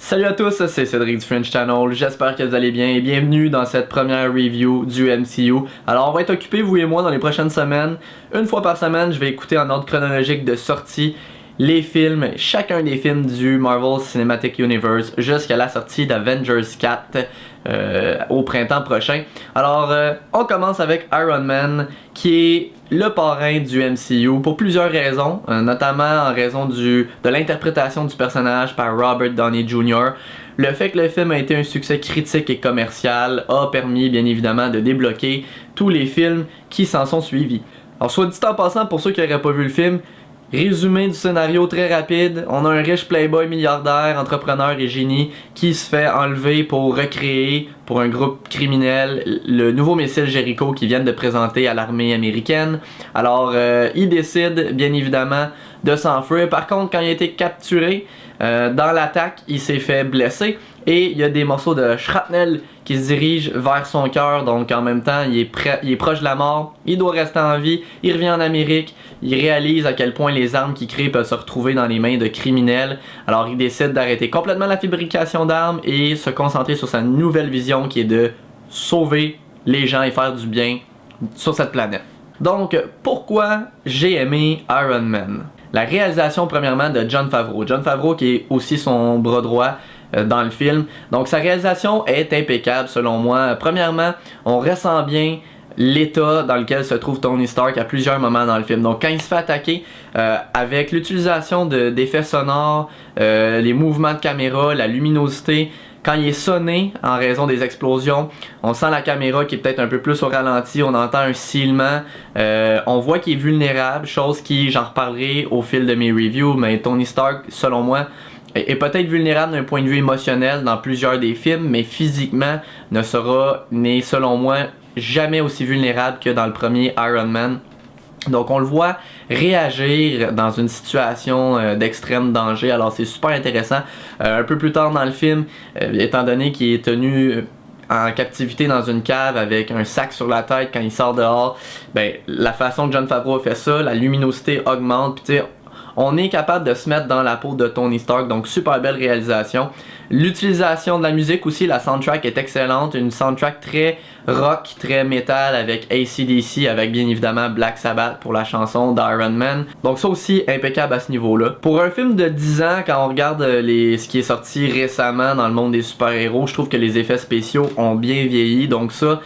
Salut à tous, c'est Cédric du French Channel, j'espère que vous allez bien et bienvenue dans cette première review du MCU. Alors on va être occupés, vous et moi, dans les prochaines semaines. Une fois par semaine, je vais écouter en ordre chronologique de sortie les films, chacun des films du Marvel Cinematic Universe jusqu'à la sortie d'Avengers 4 au printemps prochain. Alors on commence avec Iron Man qui est le parrain du MCU pour plusieurs raisons, notamment en raison de l'interprétation du personnage par Robert Downey Jr. Le fait que le film a été un succès critique et commercial a permis bien évidemment de débloquer tous les films qui s'en sont suivis. Alors soit dit en passant, pour ceux qui n'auraient pas vu le film, résumé du scénario très rapide, on a un riche playboy milliardaire, entrepreneur et génie qui se fait enlever pour recréer pour un groupe criminel le nouveau missile Jericho qu'ils viennent de présenter à l'armée américaine. Alors il décide bien évidemment de s'enfuir. Par contre, quand il a été capturé dans l'attaque, il s'est fait blesser et il y a des morceaux de shrapnel qui se dirigent vers son cœur, donc en même temps il est proche de la mort, il doit rester en vie, il revient en Amérique, il réalise à quel point les armes qu'il crée peuvent se retrouver dans les mains de criminels, alors il décide d'arrêter complètement la fabrication d'armes et se concentrer sur sa nouvelle vision qui est de sauver les gens et faire du bien sur cette planète. Donc pourquoi j'ai aimé Iron Man? La réalisation premièrement de Jon Favreau. Jon Favreau qui est aussi son bras droit dans le film. Donc sa réalisation est impeccable selon moi. Premièrement, on ressent bien l'état dans lequel se trouve Tony Stark à plusieurs moments dans le film. Donc quand il se fait attaquer avec l'utilisation d'effets sonores, les mouvements de caméra, la luminosité, quand il est sonné en raison des explosions, on sent la caméra qui est peut-être un peu plus au ralenti, on entend un sifflement, on voit qu'il est vulnérable, chose qui, j'en reparlerai au fil de mes reviews, mais Tony Stark, selon moi, est peut-être vulnérable d'un point de vue émotionnel dans plusieurs des films, mais physiquement n'est selon moi jamais aussi vulnérable que dans le premier Iron Man. Donc on le voit réagir dans une situation d'extrême danger, alors c'est super intéressant. Un peu plus tard dans le film, étant donné qu'il est tenu en captivité dans une cave avec un sac sur la tête quand il sort dehors, ben, la façon que Jon Favreau a fait ça, la luminosité augmente, puis on est capable de se mettre dans la peau de Tony Stark, donc super belle réalisation. L'utilisation de la musique aussi, la soundtrack est excellente, une soundtrack très rock, très metal avec AC/DC, avec bien évidemment Black Sabbath pour la chanson d'Iron Man. Donc ça aussi impeccable à ce niveau-là. Pour un film de 10 ans, quand on regarde ce qui est sorti récemment dans le monde des super-héros, je trouve que les effets spéciaux ont bien vieilli, donc ça,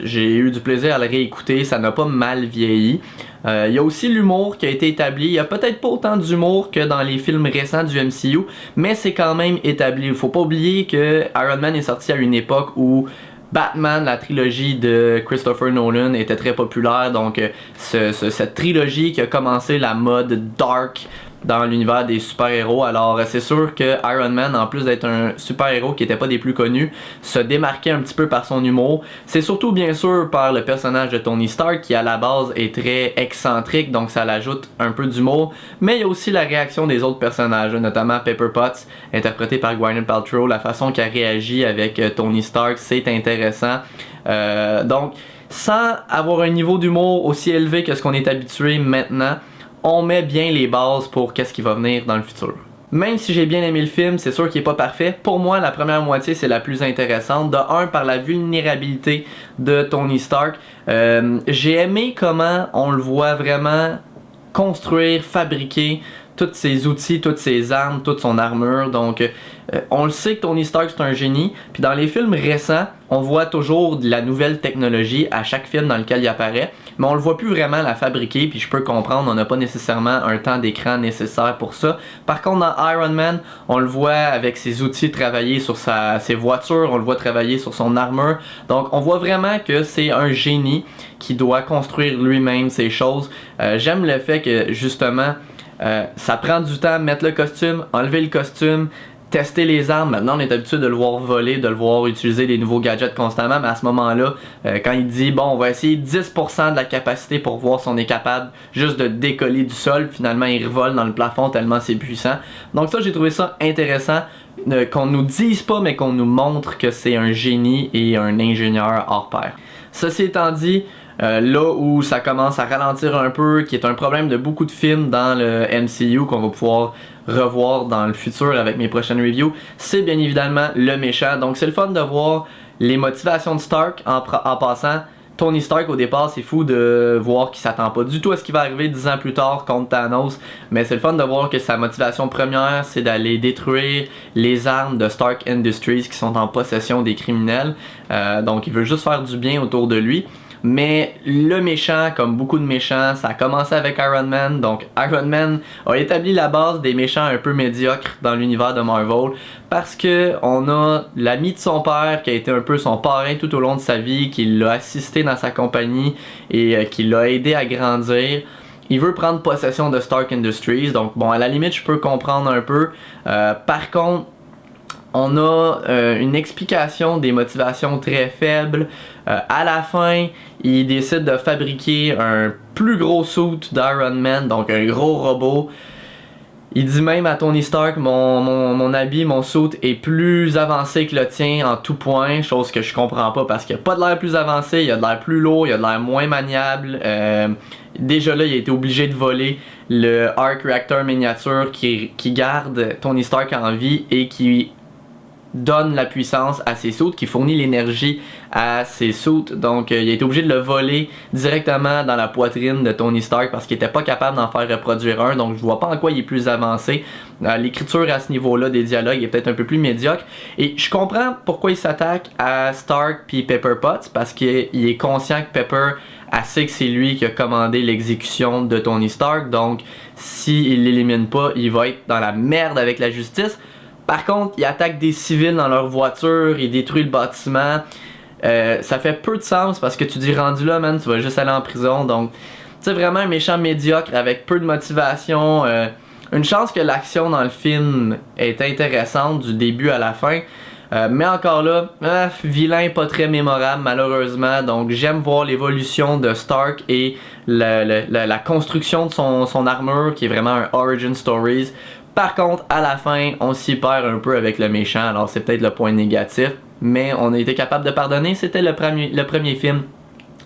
j'ai eu du plaisir à le réécouter, ça n'a pas mal vieilli. Il y a aussi l'humour qui a été établi. Il y a peut-être pas autant d'humour que dans les films récents du MCU, mais c'est quand même établi. Il faut pas oublier que Iron Man est sorti à une époque où Batman, la trilogie de Christopher Nolan, était très populaire. Donc cette trilogie qui a commencé la mode dark dans l'univers des super-héros. Alors c'est sûr que Iron Man, en plus d'être un super-héros qui n'était pas des plus connus, se démarquait un petit peu par son humour. C'est surtout bien sûr par le personnage de Tony Stark qui à la base est très excentrique, donc ça l'ajoute un peu d'humour. Mais il y a aussi la réaction des autres personnages, notamment Pepper Potts, interprété par Gwyneth Paltrow. La façon qu'elle réagit avec Tony Stark, c'est intéressant. Donc sans avoir un niveau d'humour aussi élevé que ce qu'on est habitué maintenant, on met bien les bases pour qu'est-ce qui va venir dans le futur. Même si j'ai bien aimé le film, c'est sûr qu'il n'est pas parfait. Pour moi, la première moitié, c'est la plus intéressante. De un, par la vulnérabilité de Tony Stark. J'ai aimé comment on le voit vraiment construire, fabriquer tous ses outils, toutes ses armes, toute son armure. Donc, on le sait que Tony Stark c'est un génie. Puis dans les films récents, on voit toujours de la nouvelle technologie à chaque film dans lequel il apparaît. Mais on le voit plus vraiment la fabriquer. Puis je peux comprendre, on n'a pas nécessairement un temps d'écran nécessaire pour ça. Par contre, dans Iron Man, on le voit avec ses outils travailler sur ses voitures. On le voit travailler sur son armure. Donc, on voit vraiment que c'est un génie qui doit construire lui-même ces choses. J'aime le fait que justement, ça prend du temps de mettre le costume, enlever le costume, tester les armes. Maintenant on est habitué de le voir voler, de le voir utiliser des nouveaux gadgets constamment, mais à ce moment-là, quand il dit bon on va essayer 10% de la capacité pour voir si on est capable juste de décoller du sol, finalement il revole dans le plafond tellement c'est puissant. Donc ça j'ai trouvé ça intéressant, qu'on nous dise pas mais qu'on nous montre que c'est un génie et un ingénieur hors pair. Ceci étant dit, Là où ça commence à ralentir un peu, qui est un problème de beaucoup de films dans le MCU qu'on va pouvoir revoir dans le futur avec mes prochaines reviews, c'est bien évidemment le méchant. Donc c'est le fun de voir les motivations de Stark en passant. Tony Stark au départ, c'est fou de voir qu'il s'attend pas du tout à ce qui va arriver 10 ans plus tard contre Thanos, mais c'est le fun de voir que sa motivation première c'est d'aller détruire les armes de Stark Industries qui sont en possession des criminels. Donc il veut juste faire du bien autour de lui. Mais le méchant, comme beaucoup de méchants, ça a commencé avec Iron Man. Donc Iron Man a établi la base des méchants un peu médiocres dans l'univers de Marvel parce que on a l'ami de son père qui a été un peu son parrain tout au long de sa vie, qui l'a assisté dans sa compagnie et qui l'a aidé à grandir. Il veut prendre possession de Stark Industries, donc bon, à la limite je peux comprendre un peu. Par contre, on a une explication des motivations très faibles. À la fin, il décide de fabriquer un plus gros suit d'Iron Man, donc un gros robot. Il dit même à Tony Stark, mon habit, mon suit est plus avancé que le tien en tout point, chose que je comprends pas parce qu'il a pas de l'air plus avancé, il a de l'air plus lourd, il a de l'air moins maniable. Déjà là, il a été obligé de voler le Arc Reactor miniature qui garde Tony Stark en vie et qui donne la puissance à ses suits, qui fournit l'énergie à ses suits. Donc il a été obligé de le voler directement dans la poitrine de Tony Stark parce qu'il était pas capable d'en faire reproduire un. Donc je vois pas en quoi il est plus avancé. L'écriture à ce niveau-là des dialogues est peut-être un peu plus médiocre. Et je comprends pourquoi il s'attaque à Stark puis Pepper Potts, parce qu'il est conscient que Pepper sait que c'est lui qui a commandé l'exécution de Tony Stark. Donc s'il l'élimine pas, il va être dans la merde avec la justice. Par contre, il attaque des civils dans leur voiture, il détruit le bâtiment. Ça fait peu de sens parce que tu dis rendu là, man, tu vas juste aller en prison. Donc, tu sais, vraiment un méchant médiocre avec peu de motivation. Une chance que l'action dans le film est intéressante du début à la fin. Mais encore là, vilain pas très mémorable malheureusement. Donc j'aime voir l'évolution de Stark et la construction de son armure qui est vraiment un origin stories. Par contre, à la fin, on s'y perd un peu avec le méchant, alors c'est peut-être le point négatif, mais on a été capable de pardonner, c'était le premier film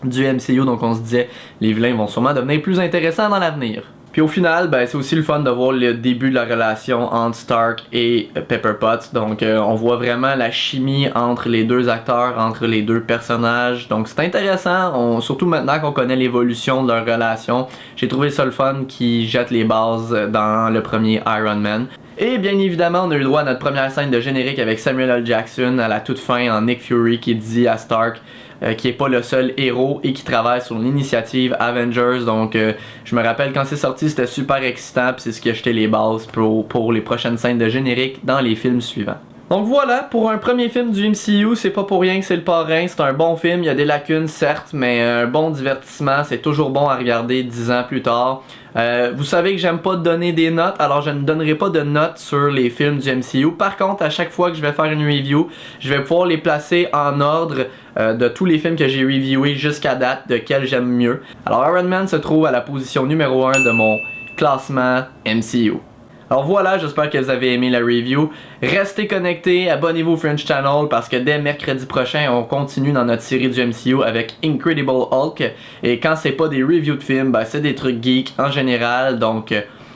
du MCU, donc on se disait, les vilains vont sûrement devenir plus intéressants dans l'avenir. Puis au final, ben, c'est aussi le fun de voir le début de la relation entre Stark et Pepper Potts. Donc on voit vraiment la chimie entre les deux acteurs, entre les deux personnages. Donc c'est intéressant, surtout maintenant qu'on connaît l'évolution de leur relation. J'ai trouvé ça le fun qui jette les bases dans le premier Iron Man. Et bien évidemment, on a eu le droit à notre première scène de générique avec Samuel L. Jackson à la toute fin en Nick Fury qui dit à Stark qui est pas le seul héros et qui travaille sur l'initiative Avengers. Donc je me rappelle quand c'est sorti, c'était super excitant, puis c'est ce qui a jeté les bases pour les prochaines scènes de générique dans les films suivants. Donc voilà, pour un premier film du MCU, c'est pas pour rien que c'est le parrain, c'est un bon film, il y a des lacunes certes, mais un bon divertissement, c'est toujours bon à regarder 10 ans plus tard. Vous savez que j'aime pas donner des notes, alors je ne donnerai pas de notes sur les films du MCU. Par contre, à chaque fois que je vais faire une review, je vais pouvoir les placer en ordre de tous les films que j'ai reviewés jusqu'à date, de quels j'aime mieux. Alors Iron Man se trouve à la position numéro 1 de mon classement MCU. Alors voilà, j'espère que vous avez aimé la review. Restez connectés, abonnez-vous au French Channel parce que dès mercredi prochain, on continue dans notre série du MCU avec Incredible Hulk. Et quand c'est pas des reviews de films, ben c'est des trucs geeks en général. Donc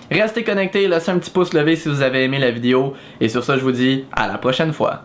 restez connectés, laissez un petit pouce levé si vous avez aimé la vidéo. Et sur ça, je vous dis à la prochaine fois.